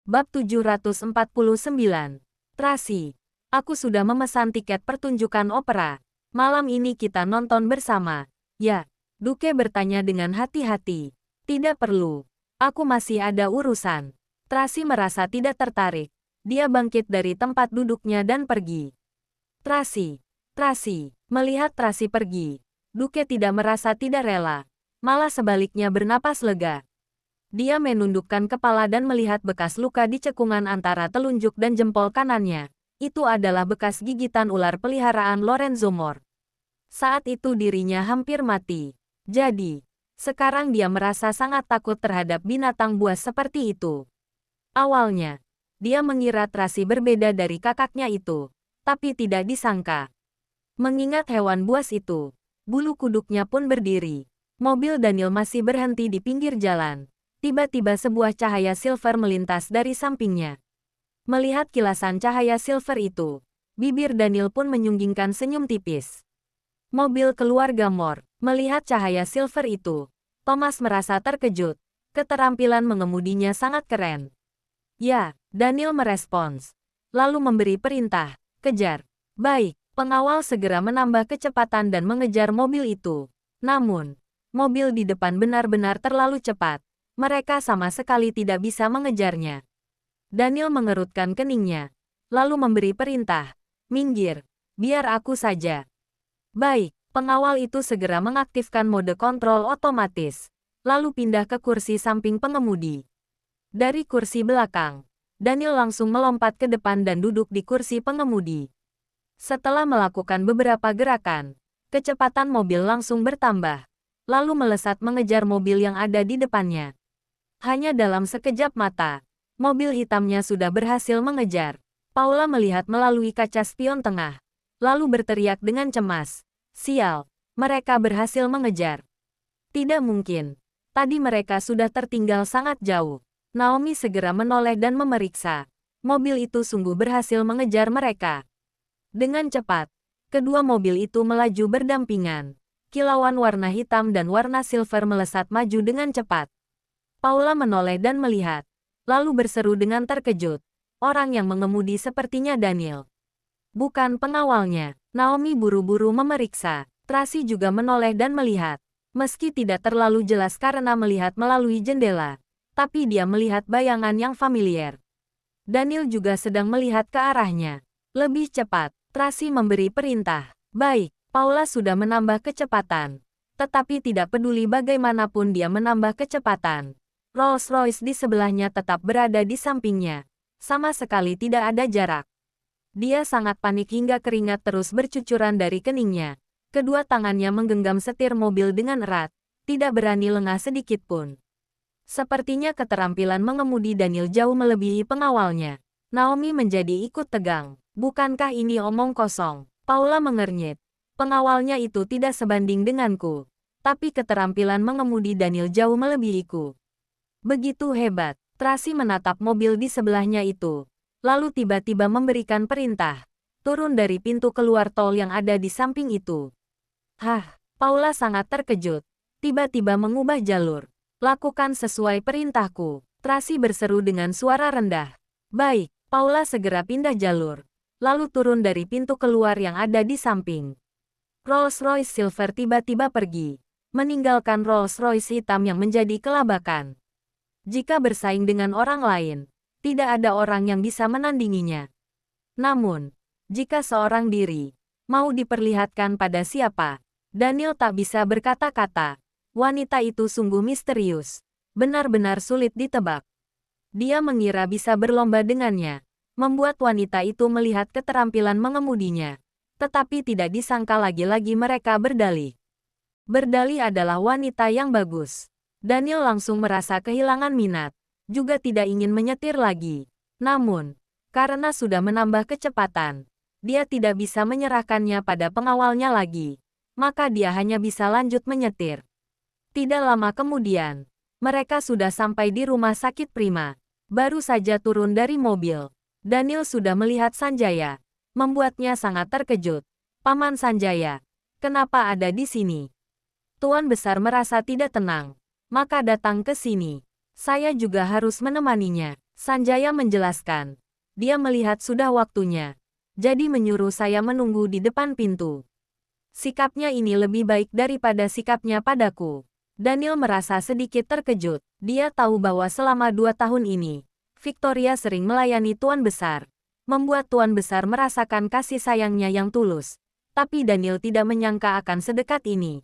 Bab 749. Tracy, aku sudah memesan tiket pertunjukan opera. Malam ini kita nonton bersama. Ya, Duke bertanya dengan hati-hati. Tidak perlu. Aku masih ada urusan. Tracy merasa tidak tertarik. Dia bangkit dari tempat duduknya dan pergi. Tracy. Melihat Tracy pergi, Duke tidak merasa tidak rela. Malah sebaliknya bernapas lega. Dia menundukkan kepala dan melihat bekas luka di cekungan antara telunjuk dan jempol kanannya. Itu adalah bekas gigitan ular peliharaan Lorenzo Moore. Saat itu dirinya hampir mati. Jadi, sekarang dia merasa sangat takut terhadap binatang buas seperti itu. Awalnya, dia mengira Tracy berbeda dari kakaknya itu, tapi tidak disangka. Mengingat hewan buas itu, bulu kuduknya pun berdiri. Mobil Daniel masih berhenti di pinggir jalan. Tiba-tiba sebuah cahaya silver melintas dari sampingnya. Melihat kilasan cahaya silver itu, bibir Daniel pun menyunggingkan senyum tipis. Mobil keluarga Moore. Melihat cahaya silver itu, Thomas merasa terkejut. Keterampilan mengemudinya sangat keren. Ya, Daniel merespons. Lalu memberi perintah, kejar. Baik, pengawal segera menambah kecepatan dan mengejar mobil itu. Namun, mobil di depan benar-benar terlalu cepat. Mereka sama sekali tidak bisa mengejarnya. Daniel mengerutkan keningnya, lalu memberi perintah, minggir, biar aku saja. Baik, pengawal itu segera mengaktifkan mode kontrol otomatis, lalu pindah ke kursi samping pengemudi. Dari kursi belakang, Daniel langsung melompat ke depan dan duduk di kursi pengemudi. Setelah melakukan beberapa gerakan, kecepatan mobil langsung bertambah, lalu melesat mengejar mobil yang ada di depannya. Hanya dalam sekejap mata, mobil hitamnya sudah berhasil mengejar. Paula melihat melalui kaca spion tengah, lalu berteriak dengan cemas. Sial, mereka berhasil mengejar. Tidak mungkin. Tadi mereka sudah tertinggal sangat jauh. Naomi segera menoleh dan memeriksa. Mobil itu sungguh berhasil mengejar mereka. Dengan cepat, kedua mobil itu melaju berdampingan. Kilauan warna hitam dan warna silver melesat maju dengan cepat. Paula menoleh dan melihat, lalu berseru dengan terkejut. Orang yang mengemudi sepertinya Daniel. Bukan pengawalnya. Naomi buru-buru memeriksa. Tracy juga menoleh dan melihat. Meski tidak terlalu jelas karena melihat melalui jendela, tapi dia melihat bayangan yang familiar. Daniel juga sedang melihat ke arahnya. Lebih cepat, Tracy memberi perintah. Baik, Paula sudah menambah kecepatan. Tetapi tidak peduli bagaimanapun dia menambah kecepatan. Rolls-Royce di sebelahnya tetap berada di sampingnya. Sama sekali tidak ada jarak. Dia sangat panik hingga keringat terus bercucuran dari keningnya. Kedua tangannya menggenggam setir mobil dengan erat. Tidak berani lengah sedikit pun. Sepertinya keterampilan mengemudi Daniel jauh melebihi pengawalnya. Naomi menjadi ikut tegang. Bukankah ini omong kosong? Paula mengernyit. Pengawalnya itu tidak sebanding denganku. Tapi keterampilan mengemudi Daniel jauh melebihiku. Begitu hebat. Tracy menatap mobil di sebelahnya itu. Lalu tiba-tiba memberikan perintah. Turun dari pintu keluar tol yang ada di samping itu. Hah, Paula sangat terkejut. Tiba-tiba mengubah jalur. Lakukan sesuai perintahku. Tracy berseru dengan suara rendah. Baik, Paula segera pindah jalur. Lalu turun dari pintu keluar yang ada di samping. Rolls-Royce Silver tiba-tiba pergi. Meninggalkan Rolls-Royce hitam yang menjadi kelabakan. Jika bersaing dengan orang lain, tidak ada orang yang bisa menandinginya. Namun, jika seorang diri mau diperlihatkan pada siapa, Daniel tak bisa berkata-kata. Wanita itu sungguh misterius, benar-benar sulit ditebak. Dia mengira bisa berlomba dengannya, membuat wanita itu melihat keterampilan mengemudinya. Tetapi tidak disangka lagi-lagi mereka berdalih. Berdalih adalah wanita yang bagus. Daniel langsung merasa kehilangan minat, juga tidak ingin menyetir lagi. Namun, karena sudah menambah kecepatan, dia tidak bisa menyerahkannya pada pengawalnya lagi. Maka dia hanya bisa lanjut menyetir. Tidak lama kemudian, mereka sudah sampai di rumah sakit Prima. Baru saja turun dari mobil, Daniel sudah melihat Sanjaya. Membuatnya sangat terkejut. Paman Sanjaya, kenapa ada di sini? Tuan Besar merasa tidak tenang. Maka datang ke sini. Saya juga harus menemaninya. Sanjaya menjelaskan. Dia melihat sudah waktunya. Jadi menyuruh saya menunggu di depan pintu. Sikapnya ini lebih baik daripada sikapnya padaku. Daniel merasa sedikit terkejut. Dia tahu bahwa selama 2 tahun ini, Victoria sering melayani Tuan Besar. Membuat Tuan Besar merasakan kasih sayangnya yang tulus. Tapi Daniel tidak menyangka akan sedekat ini.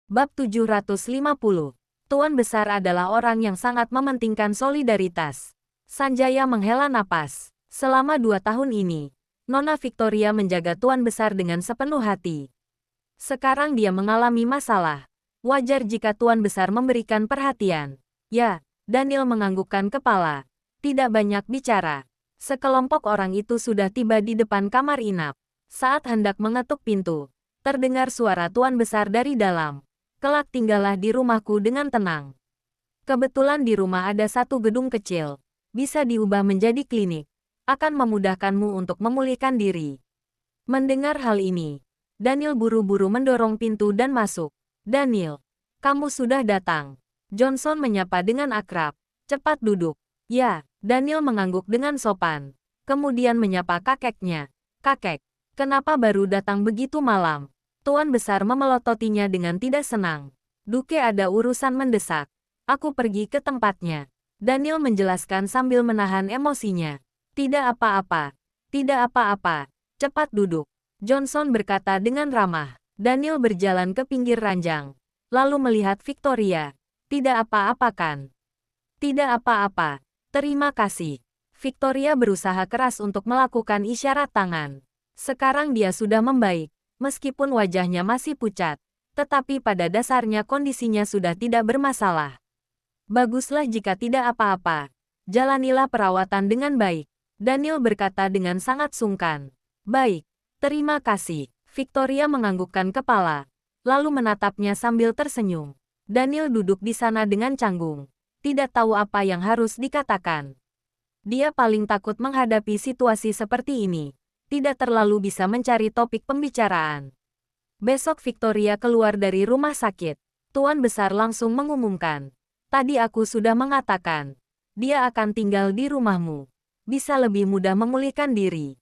Bab 750. Tuan Besar adalah orang yang sangat mementingkan solidaritas. Sanjaya menghela napas. Selama 2 tahun ini, Nona Victoria menjaga Tuan Besar dengan sepenuh hati. Sekarang dia mengalami masalah. Wajar jika Tuan Besar memberikan perhatian. Ya, Daniel menganggukkan kepala. Tidak banyak bicara. Sekelompok orang itu sudah tiba di depan kamar inap. Saat hendak mengetuk pintu, terdengar suara Tuan Besar dari dalam. Kelak tinggallah di rumahku dengan tenang. Kebetulan di rumah ada satu gedung kecil. Bisa diubah menjadi klinik. Akan memudahkanmu untuk memulihkan diri. Mendengar hal ini, Daniel buru-buru mendorong pintu dan masuk. Daniel, kamu sudah datang. Johnson menyapa dengan akrab. Cepat duduk. Ya, Daniel mengangguk dengan sopan. Kemudian menyapa kakeknya. Kakek, kenapa baru datang begitu malam? Tuan Besar memelototinya dengan tidak senang. Duke ada urusan mendesak. Aku pergi ke tempatnya. Daniel menjelaskan sambil menahan emosinya. Tidak apa-apa. Tidak apa-apa. Cepat duduk. Johnson berkata dengan ramah. Daniel berjalan ke pinggir ranjang. Lalu melihat Victoria. Tidak apa-apa kan? Tidak apa-apa. Terima kasih. Victoria berusaha keras untuk melakukan isyarat tangan. Sekarang dia sudah membaik. Meskipun wajahnya masih pucat. Tetapi pada dasarnya kondisinya sudah tidak bermasalah. Baguslah jika tidak apa-apa. Jalanilah perawatan dengan baik. Daniel berkata dengan sangat sungkan. Baik. Terima kasih. Victoria menganggukkan kepala, lalu menatapnya sambil tersenyum. Daniel duduk di sana dengan canggung. Tidak tahu apa yang harus dikatakan. Dia paling takut menghadapi situasi seperti ini. Tidak terlalu bisa mencari topik pembicaraan. Besok Victoria keluar dari rumah sakit. Tuan Besar langsung mengumumkan. Tadi aku sudah mengatakan. Dia akan tinggal di rumahmu. Bisa lebih mudah memulihkan diri.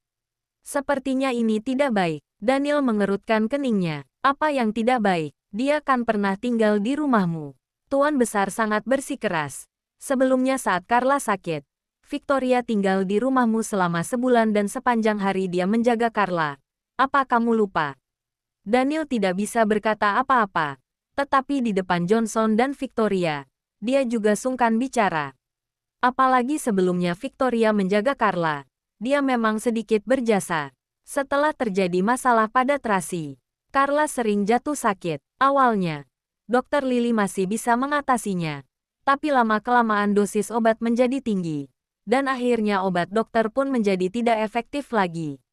Sepertinya ini tidak baik. Daniel mengerutkan keningnya. Apa yang tidak baik? Dia kan pernah tinggal di rumahmu. Tuan Besar sangat bersikeras. Sebelumnya saat Carla sakit, Victoria tinggal di rumahmu selama sebulan dan sepanjang hari dia menjaga Carla. Apa kamu lupa? Daniel tidak bisa berkata apa-apa. Tetapi di depan Johnson dan Victoria, dia juga sungkan bicara. Apalagi sebelumnya Victoria menjaga Carla. Dia memang sedikit berjasa. Setelah terjadi masalah pada Tracy, Carla sering jatuh sakit. Awalnya, Dr. Lily masih bisa mengatasinya. Tapi lama-kelamaan dosis obat menjadi tinggi. Dan akhirnya obat dokter pun menjadi tidak efektif lagi.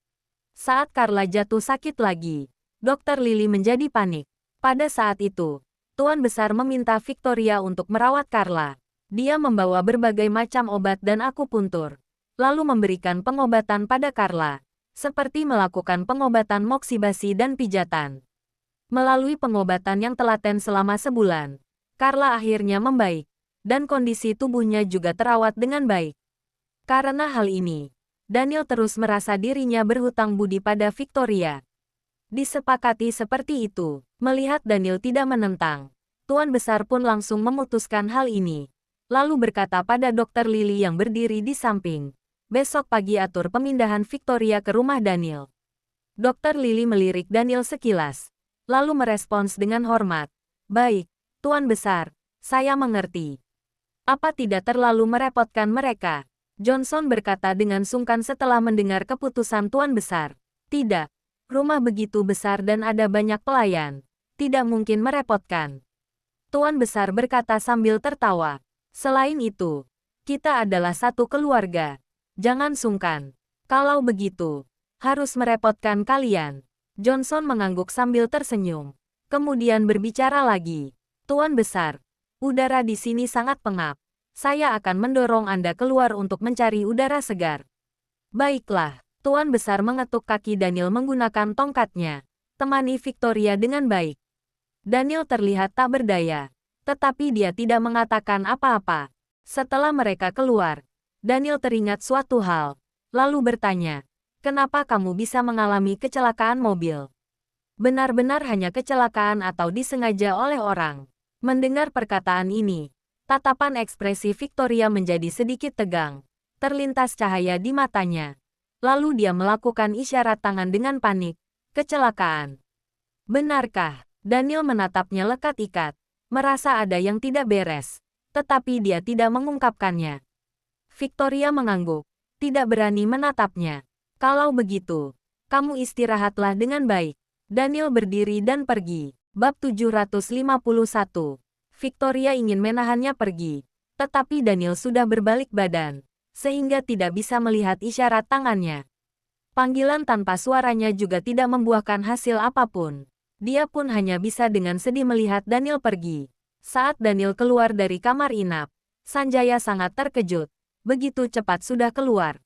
Saat Carla jatuh sakit lagi, Dr. Lily menjadi panik. Pada saat itu, Tuan Besar meminta Victoria untuk merawat Carla. Dia membawa berbagai macam obat dan akupuntur. Lalu memberikan pengobatan pada Carla, seperti melakukan pengobatan moksibasi dan pijatan. Melalui pengobatan yang telaten selama sebulan, Carla akhirnya membaik, dan kondisi tubuhnya juga terawat dengan baik. Karena hal ini, Daniel terus merasa dirinya berhutang budi pada Victoria. Disepakati seperti itu, melihat Daniel tidak menentang, Tuan Besar pun langsung memutuskan hal ini. Lalu berkata pada Dr. Lily yang berdiri di samping. Besok pagi atur pemindahan Victoria ke rumah Daniel. Dr. Lily melirik Daniel sekilas, lalu merespons dengan hormat. Baik, Tuan Besar, saya mengerti. Apa tidak terlalu merepotkan mereka? Johnson berkata dengan sungkan setelah mendengar keputusan Tuan Besar. Tidak, rumah begitu besar dan ada banyak pelayan. Tidak mungkin merepotkan. Tuan Besar berkata sambil tertawa. Selain itu, kita adalah satu keluarga. Jangan sungkan. Kalau begitu, harus merepotkan kalian. Johnson mengangguk sambil tersenyum. Kemudian berbicara lagi. Tuan Besar, udara di sini sangat pengap. Saya akan mendorong Anda keluar untuk mencari udara segar. Baiklah, Tuan Besar mengetuk kaki Daniel menggunakan tongkatnya. Temani Victoria dengan baik. Daniel terlihat tak berdaya. Tetapi dia tidak mengatakan apa-apa. Setelah mereka keluar, Daniel teringat suatu hal, lalu bertanya, "Kenapa kamu bisa mengalami kecelakaan mobil? Benar-benar hanya kecelakaan atau disengaja oleh orang?" Mendengar perkataan ini, tatapan ekspresi Victoria menjadi sedikit tegang. Terlintas cahaya di matanya. Lalu dia melakukan isyarat tangan dengan panik. "Kecelakaan. Benarkah?" Daniel menatapnya lekat-ikat, merasa ada yang tidak beres. Tetapi dia tidak mengungkapkannya. Victoria mengangguk, tidak berani menatapnya. "Kalau begitu, kamu istirahatlah dengan baik." Daniel berdiri dan pergi. Bab 751. Victoria ingin menahannya pergi, tetapi Daniel sudah berbalik badan, sehingga tidak bisa melihat isyarat tangannya. Panggilan tanpa suaranya juga tidak membuahkan hasil apapun. Dia pun hanya bisa dengan sedih melihat Daniel pergi. Saat Daniel keluar dari kamar inap, Sanjaya sangat terkejut. Begitu cepat sudah keluar.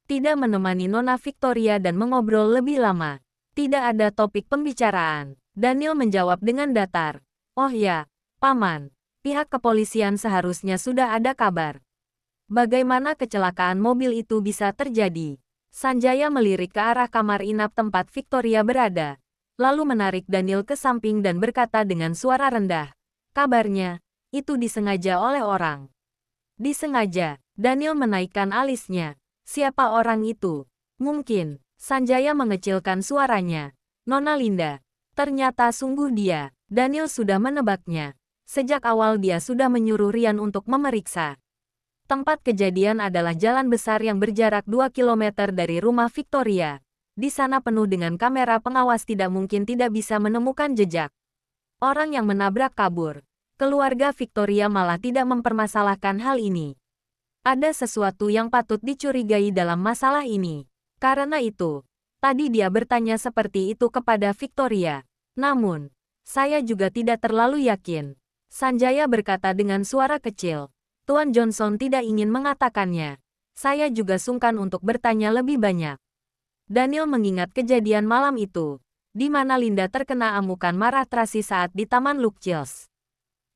Tidak menemani Nona Victoria dan mengobrol lebih lama. Tidak ada topik pembicaraan. Daniel menjawab dengan datar. "Oh ya, Paman. Pihak kepolisian seharusnya sudah ada kabar." "Bagaimana kecelakaan mobil itu bisa terjadi?" Sanjaya melirik ke arah kamar inap tempat Victoria berada, lalu menarik Daniel ke samping dan berkata dengan suara rendah, "Kabarnya, itu disengaja oleh orang." "Disengaja?" Daniel menaikkan alisnya. "Siapa orang itu?" "Mungkin." Sanjaya mengecilkan suaranya. "Nona Linda." Ternyata sungguh dia. Daniel sudah menebaknya. Sejak awal dia sudah menyuruh Rian untuk memeriksa. Tempat kejadian adalah jalan besar yang berjarak 2 kilometer dari rumah Victoria. Di sana penuh dengan kamera pengawas, tidak mungkin tidak bisa menemukan jejak orang yang menabrak kabur. Keluarga Victoria malah tidak mempermasalahkan hal ini. Ada sesuatu yang patut dicurigai dalam masalah ini. Karena itu, tadi dia bertanya seperti itu kepada Victoria. "Namun, saya juga tidak terlalu yakin." Sanjaya berkata dengan suara kecil. "Tuan Johnson tidak ingin mengatakannya. Saya juga sungkan untuk bertanya lebih banyak." Daniel mengingat kejadian malam itu, di mana Linda terkena amukan marah Tracy saat di Taman Luxchiels.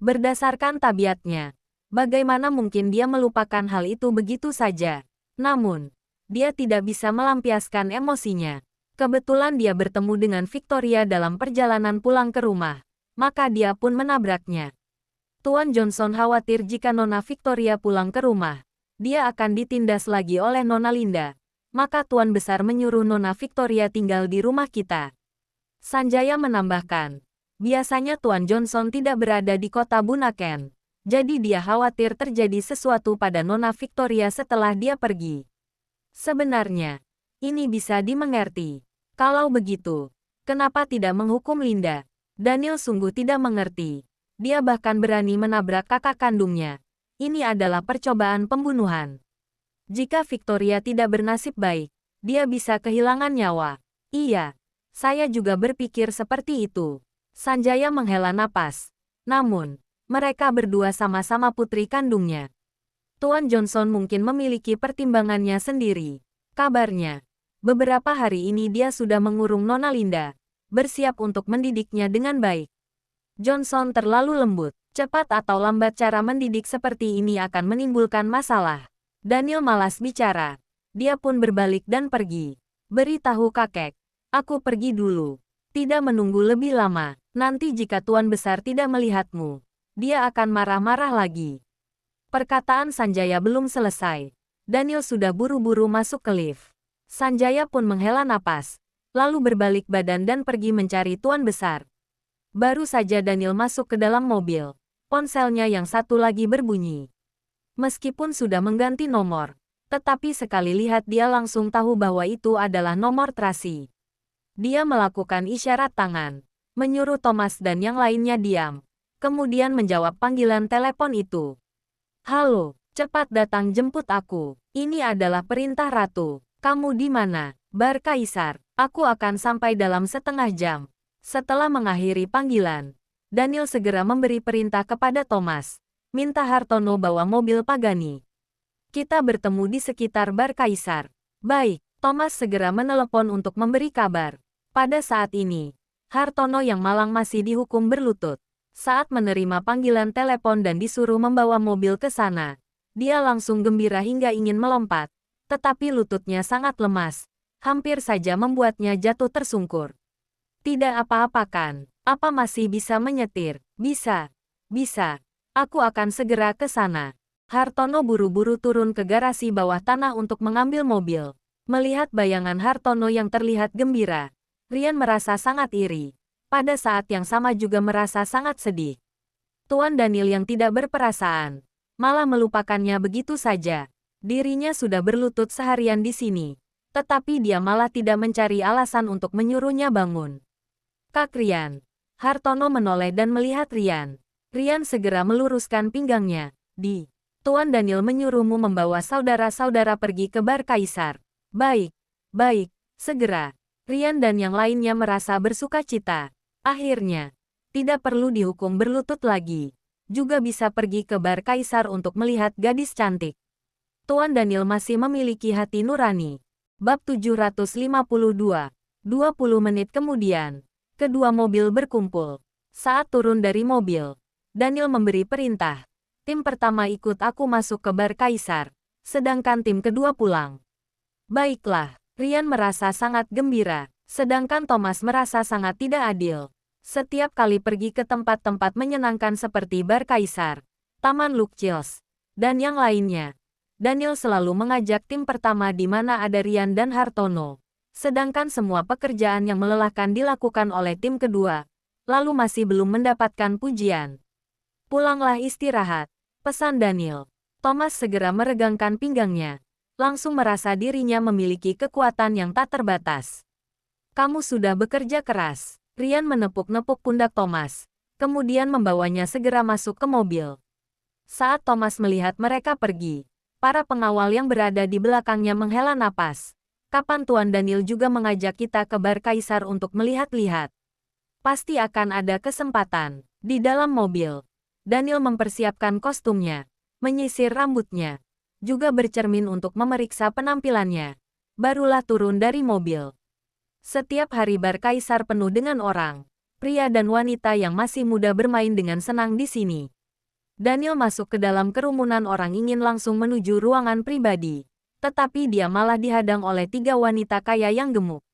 Berdasarkan tabiatnya, bagaimana mungkin dia melupakan hal itu begitu saja? Namun, dia tidak bisa melampiaskan emosinya. Kebetulan dia bertemu dengan Victoria dalam perjalanan pulang ke rumah, maka dia pun menabraknya. Tuan Johnson khawatir jika Nona Victoria pulang ke rumah, dia akan ditindas lagi oleh Nona Linda. Maka Tuan Besar menyuruh Nona Victoria tinggal di rumah kita. Sanjaya menambahkan, biasanya Tuan Johnson tidak berada di kota Bunaken. Jadi dia khawatir terjadi sesuatu pada Nona Victoria setelah dia pergi. Sebenarnya, ini bisa dimengerti. Kalau begitu, kenapa tidak menghukum Linda? Daniel sungguh tidak mengerti. Dia bahkan berani menabrak kakak kandungnya. Ini adalah percobaan pembunuhan. Jika Victoria tidak bernasib baik, dia bisa kehilangan nyawa. Iya, saya juga berpikir seperti itu. Sanjaya menghela napas. Namun, mereka berdua sama-sama putri kandungnya. Tuan Johnson mungkin memiliki pertimbangannya sendiri. Kabarnya, beberapa hari ini dia sudah mengurung Nona Linda, bersiap untuk mendidiknya dengan baik. Johnson terlalu lembut. Cepat atau lambat cara mendidik seperti ini akan menimbulkan masalah. Daniel malas bicara. Dia pun berbalik dan pergi. "Beritahu kakek, aku pergi dulu. Tidak menunggu lebih lama. Nanti jika Tuan Besar tidak melihatmu, dia akan marah-marah lagi." Perkataan Sanjaya belum selesai. Daniel sudah buru-buru masuk ke lift. Sanjaya pun menghela napas, lalu berbalik badan dan pergi mencari Tuan Besar. Baru saja Daniel masuk ke dalam mobil, ponselnya yang satu lagi berbunyi. Meskipun sudah mengganti nomor, tetapi sekali lihat dia langsung tahu bahwa itu adalah nomor Tracy. Dia melakukan isyarat tangan, menyuruh Thomas dan yang lainnya diam, kemudian menjawab panggilan telepon itu. "Halo, cepat datang jemput aku. Ini adalah perintah Ratu. Kamu di mana?" "Bar Kaisar. Aku akan sampai dalam setengah jam." Setelah mengakhiri panggilan, Daniel segera memberi perintah kepada Thomas. "Minta Hartono bawa mobil Pagani. Kita bertemu di sekitar Bar Kaisar." "Baik." Thomas segera menelepon untuk memberi kabar. Pada saat ini, Hartono yang malang masih dihukum berlutut. Saat menerima panggilan telepon dan disuruh membawa mobil ke sana, Dia langsung gembira hingga ingin melompat, tetapi lututnya sangat lemas, hampir saja membuatnya jatuh tersungkur. Tidak apa-apa kan? Apa masih bisa menyetir? Bisa. Bisa. Aku akan segera ke sana. Hartono buru-buru turun ke garasi bawah tanah untuk mengambil mobil. Melihat bayangan Hartono yang terlihat gembira, Rian merasa sangat iri. Pada saat yang sama juga merasa sangat sedih. Tuan Daniel yang tidak berperasaan, malah melupakannya begitu saja. Dirinya sudah berlutut seharian di sini, tetapi dia malah tidak mencari alasan untuk menyuruhnya bangun. Kak Rian. Hartono menoleh dan melihat Rian. Rian segera meluruskan pinggangnya. Tuan Daniel menyuruhmu membawa saudara-saudara pergi ke bar Kaisar. Baik, baik, segera. Rian dan yang lainnya merasa bersuka cita. Akhirnya, tidak perlu dihukum berlutut lagi. Juga bisa pergi ke bar Kaisar untuk melihat gadis cantik. Tuan Daniel masih memiliki hati nurani. Bab 752. 20 menit kemudian, kedua mobil berkumpul. Saat turun dari mobil, Daniel memberi perintah. Tim pertama ikut aku masuk ke bar Kaisar, sedangkan tim kedua pulang. Baiklah, Rian merasa sangat gembira, sedangkan Thomas merasa sangat tidak adil. Setiap kali pergi ke tempat-tempat menyenangkan seperti bar Kaisar, Taman Lukchils, dan yang lainnya, Daniel selalu mengajak tim pertama di mana ada Rian dan Hartono. Sedangkan semua pekerjaan yang melelahkan dilakukan oleh tim kedua, lalu masih belum mendapatkan pujian. Pulanglah istirahat, pesan Daniel. Thomas segera meregangkan pinggangnya, langsung merasa dirinya memiliki kekuatan yang tak terbatas. Kamu sudah bekerja keras. Rian menepuk-nepuk pundak Thomas, kemudian membawanya segera masuk ke mobil. Saat Thomas melihat mereka pergi, para pengawal yang berada di belakangnya menghela napas. Kapan Tuan Daniel juga mengajak kita ke bar Kaisar untuk melihat-lihat? Pasti akan ada kesempatan. Di dalam mobil, Daniel mempersiapkan kostumnya, menyisir rambutnya, juga bercermin untuk memeriksa penampilannya. Barulah turun dari mobil. Setiap hari bar Kaisar penuh dengan orang, pria dan wanita yang masih muda bermain dengan senang di sini. Daniel masuk ke dalam kerumunan orang ingin langsung menuju ruangan pribadi. Tetapi dia malah dihadang oleh 3 wanita kaya yang gemuk.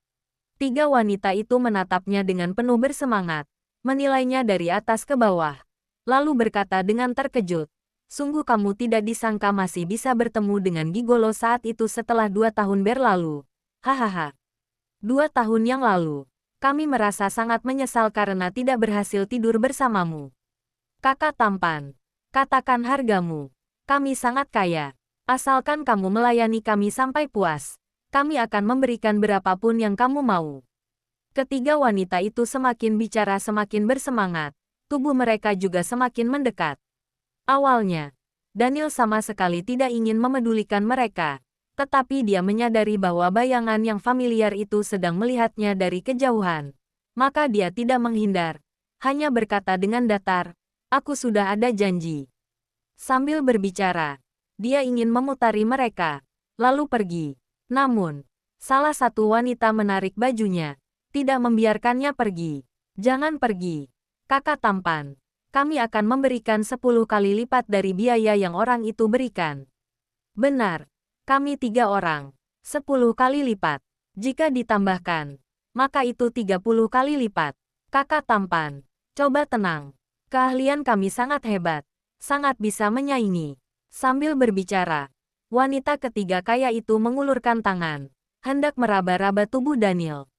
3 wanita itu menatapnya dengan penuh bersemangat, menilainya dari atas ke bawah, lalu berkata dengan terkejut, "Sungguh kamu tidak disangka masih bisa bertemu dengan Gigolo saat itu setelah 2 tahun berlalu. Hahaha. 2 tahun yang lalu, kami merasa sangat menyesal karena tidak berhasil tidur bersamamu. Kakak tampan, katakan hargamu. Kami sangat kaya. Asalkan kamu melayani kami sampai puas, kami akan memberikan berapapun yang kamu mau." Ketiga wanita itu semakin bicara semakin bersemangat, tubuh mereka juga semakin mendekat. Awalnya, Daniel sama sekali tidak ingin memedulikan mereka, tetapi dia menyadari bahwa bayangan yang familiar itu sedang melihatnya dari kejauhan. Maka dia tidak menghindar, hanya berkata dengan datar, "Aku sudah ada janji." Sambil berbicara, dia ingin memutari mereka, lalu pergi. Namun, salah satu wanita menarik bajunya, tidak membiarkannya pergi. "Jangan pergi, kakak tampan. Kami akan memberikan 10 kali lipat dari biaya yang orang itu berikan." "Benar, kami 3 orang. 10 kali lipat. Jika ditambahkan, maka itu 30 kali lipat. Kakak tampan, coba tenang. Keahlian kami sangat hebat, sangat bisa menyaingi." Sambil berbicara, wanita ketiga kaya itu mengulurkan tangan, hendak meraba-raba tubuh Daniel.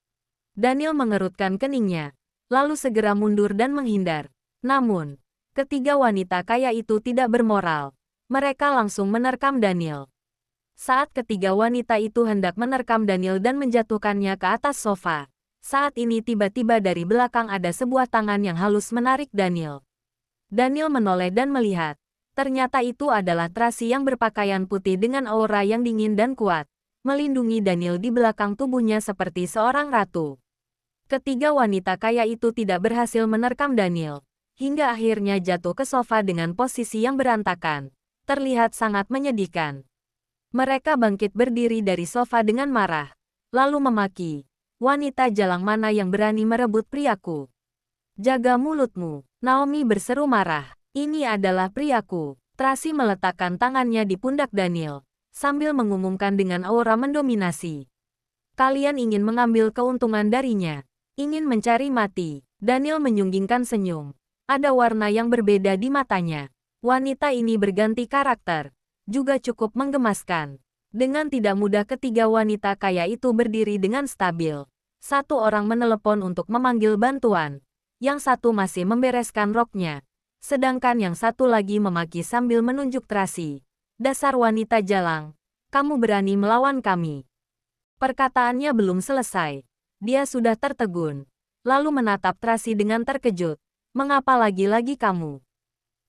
Daniel mengerutkan keningnya, lalu segera mundur dan menghindar. Namun, ketiga wanita kaya itu tidak bermoral. Mereka langsung menerkam Daniel. Saat ketiga wanita itu hendak menerkam Daniel dan menjatuhkannya ke atas sofa, saat ini tiba-tiba dari belakang ada sebuah tangan yang halus menarik Daniel. Daniel menoleh dan melihat. Ternyata itu adalah Tracy yang berpakaian putih dengan aura yang dingin dan kuat, melindungi Daniel di belakang tubuhnya seperti seorang ratu. Ketiga wanita kaya itu tidak berhasil menerkam Daniel, hingga akhirnya jatuh ke sofa dengan posisi yang berantakan, terlihat sangat menyedihkan. Mereka bangkit berdiri dari sofa dengan marah, lalu memaki, "Wanita jalang mana yang berani merebut priaku? Jaga mulutmu." Naomi berseru marah. "Ini adalah priaku. Tracy meletakkan tangannya di pundak Daniel, sambil mengumumkan dengan aura mendominasi. Kalian ingin mengambil keuntungan darinya. Ingin mencari mati. Daniel menyunggingkan senyum. Ada warna yang berbeda di matanya. Wanita ini berganti karakter. Juga cukup menggemaskan. Dengan tidak mudah ketiga wanita kaya itu berdiri dengan stabil. Satu orang menelepon untuk memanggil bantuan. Yang satu masih membereskan roknya. Sedangkan yang satu lagi memaki sambil menunjuk Tracy. Dasar wanita jalang. Kamu berani melawan kami. Perkataannya belum selesai. Dia sudah tertegun. Lalu menatap Tracy dengan terkejut. Mengapa lagi-lagi kamu?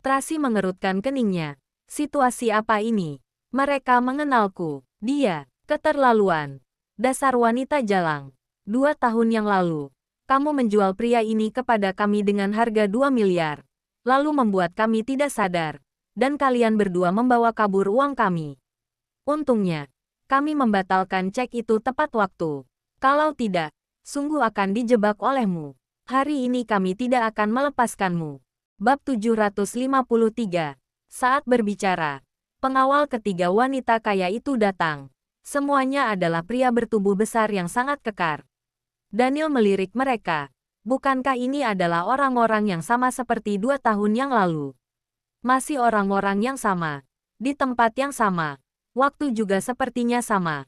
Tracy mengerutkan keningnya. Situasi apa ini? Mereka mengenalku. Dia, keterlaluan. Dasar wanita jalang. 2 tahun yang lalu, kamu menjual pria ini kepada kami dengan harga 2 miliar. Lalu membuat kami tidak sadar. Dan kalian berdua membawa kabur uang kami. Untungnya, kami membatalkan cek itu tepat waktu. Kalau tidak, sungguh akan dijebak olehmu. Hari ini kami tidak akan melepaskanmu. Bab 753. Saat berbicara, pengawal ketiga wanita kaya itu datang. Semuanya adalah pria bertubuh besar yang sangat kekar. Daniel melirik mereka. Bukankah ini adalah orang-orang yang sama seperti 2 tahun yang lalu? Masih orang-orang yang sama. Di tempat yang sama. Waktu juga sepertinya sama.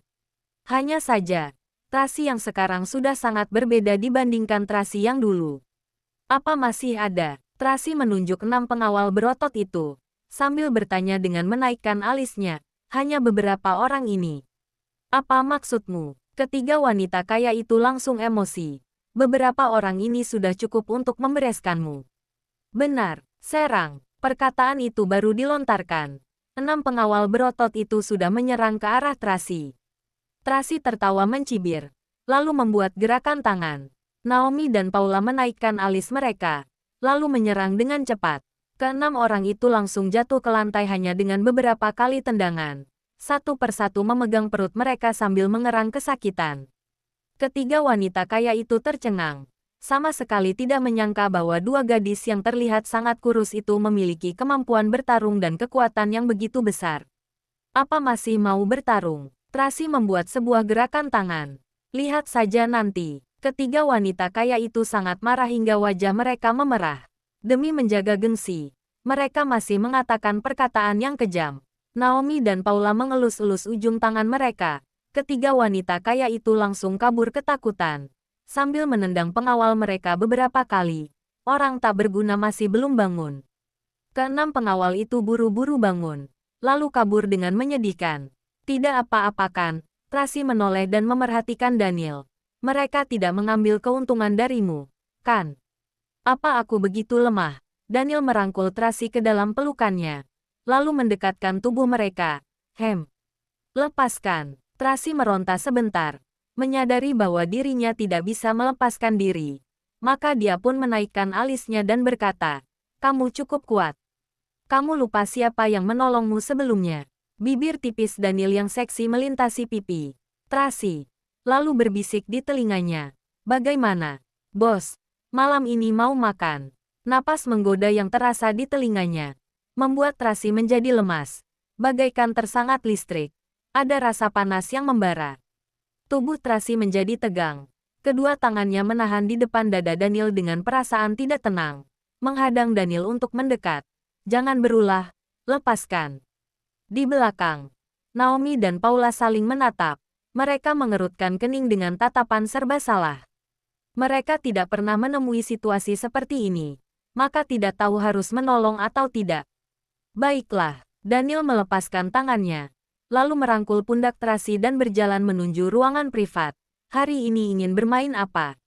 Hanya saja, Tracy yang sekarang sudah sangat berbeda dibandingkan Tracy yang dulu. Apa masih ada? Tracy menunjuk 6 pengawal berotot itu, sambil bertanya dengan menaikkan alisnya. Hanya beberapa orang ini. Apa maksudmu? Ketiga wanita kaya itu langsung emosi. Beberapa orang ini sudah cukup untuk membereskanmu. Benar, serang. Perkataan itu baru dilontarkan. 6 pengawal berotot itu sudah menyerang ke arah Tracy. Tracy tertawa mencibir, lalu membuat gerakan tangan. Naomi dan Paula menaikkan alis mereka, lalu menyerang dengan cepat. Ke-6 orang itu langsung jatuh ke lantai hanya dengan beberapa kali tendangan. Satu persatu memegang perut mereka sambil mengerang kesakitan. Ketiga wanita kaya itu tercengang. Sama sekali tidak menyangka bahwa 2 gadis yang terlihat sangat kurus itu memiliki kemampuan bertarung dan kekuatan yang begitu besar. Apa masih mau bertarung? Tracy membuat sebuah gerakan tangan. Lihat saja nanti. Ketiga wanita kaya itu sangat marah hingga wajah mereka memerah. Demi menjaga gengsi, mereka masih mengatakan perkataan yang kejam. Naomi dan Paula mengelus-elus ujung tangan mereka. Ketiga wanita kaya itu langsung kabur ketakutan. Sambil menendang pengawal mereka beberapa kali, orang tak berguna masih belum bangun. Ke-6 pengawal itu buru-buru bangun, lalu kabur dengan menyedihkan. Tidak apa-apakan, Tracy menoleh dan memerhatikan Daniel. Mereka tidak mengambil keuntungan darimu, kan? Apa aku begitu lemah? Daniel merangkul Tracy ke dalam pelukannya, lalu mendekatkan tubuh mereka. Lepaskan. Tracy meronta sebentar. Menyadari bahwa dirinya tidak bisa melepaskan diri. Maka dia pun menaikkan alisnya dan berkata, kamu cukup kuat. Kamu lupa siapa yang menolongmu sebelumnya. Bibir tipis Daniel yang seksi melintasi pipi Tracy, lalu berbisik di telinganya. Bagaimana, bos? Malam ini mau makan? Napas menggoda yang terasa di telinganya membuat Tracy menjadi lemas. Bagaikan tersangat listrik. Ada rasa panas yang membara. Tubuh Tracy menjadi tegang. Kedua tangannya menahan di depan dada Daniel dengan perasaan tidak tenang. Menghadang Daniel untuk mendekat. Jangan berulah, lepaskan. Di belakang, Naomi dan Paula saling menatap. Mereka mengerutkan kening dengan tatapan serba salah. Mereka tidak pernah menemui situasi seperti ini. Maka tidak tahu harus menolong atau tidak. Baiklah, Daniel melepaskan tangannya. Lalu merangkul pundak Tracy dan berjalan menuju ruangan privat. Hari ini ingin bermain apa?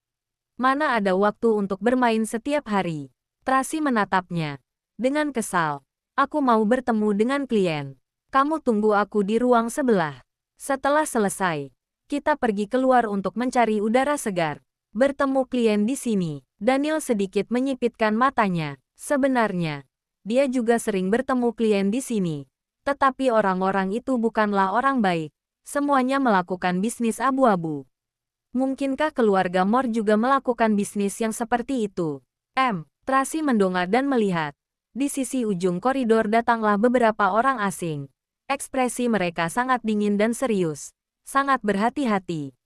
Mana ada waktu untuk bermain setiap hari? Tracy menatapnya. Dengan kesal. Aku mau bertemu dengan klien. Kamu tunggu aku di ruang sebelah. Setelah selesai, kita pergi keluar untuk mencari udara segar. Bertemu klien di sini. Daniel sedikit menyipitkan matanya. Sebenarnya, dia juga sering bertemu klien di sini. Tetapi orang-orang itu bukanlah orang baik. Semuanya melakukan bisnis abu-abu. Mungkinkah keluarga Moore juga melakukan bisnis yang seperti itu? Tracy mendongak dan melihat. Di sisi ujung koridor datanglah beberapa orang asing. Ekspresi mereka sangat dingin dan serius. Sangat berhati-hati.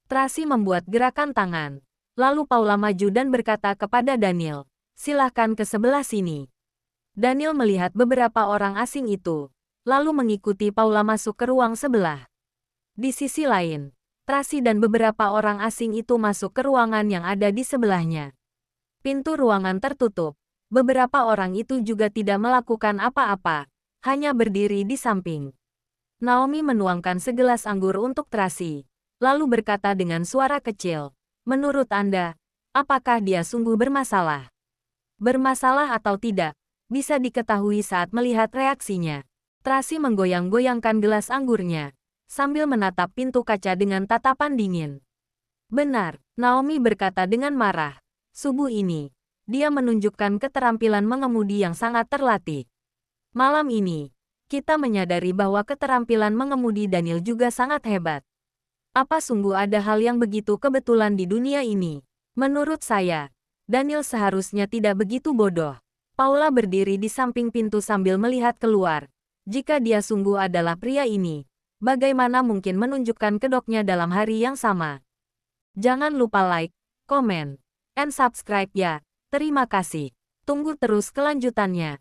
Tracy membuat gerakan tangan. Lalu Paula maju dan berkata kepada Daniel, "Silahkan ke sebelah sini." Daniel melihat beberapa orang asing itu, lalu mengikuti Paula masuk ke ruang sebelah. Di sisi lain, Tracy dan beberapa orang asing itu masuk ke ruangan yang ada di sebelahnya. Pintu ruangan tertutup. Beberapa orang itu juga tidak melakukan apa-apa, hanya berdiri di samping. Naomi menuangkan segelas anggur untuk Tracy, lalu berkata dengan suara kecil, "Menurut Anda, apakah dia sungguh bermasalah?" Bermasalah atau tidak, bisa diketahui saat melihat reaksinya. Tracy menggoyang-goyangkan gelas anggurnya, sambil menatap pintu kaca dengan tatapan dingin. "Benar," Naomi berkata dengan marah. "Subuh ini, dia menunjukkan keterampilan mengemudi yang sangat terlatih. Malam ini, kita menyadari bahwa keterampilan mengemudi Daniel juga sangat hebat. Apa sungguh ada hal yang begitu kebetulan di dunia ini? Menurut saya, Daniel seharusnya tidak begitu bodoh." Paula berdiri di samping pintu sambil melihat keluar. Jika dia sungguh adalah pria ini, bagaimana mungkin menunjukkan kedoknya dalam hari yang sama? Jangan lupa like, komen, and subscribe ya. Terima kasih. Tunggu terus kelanjutannya.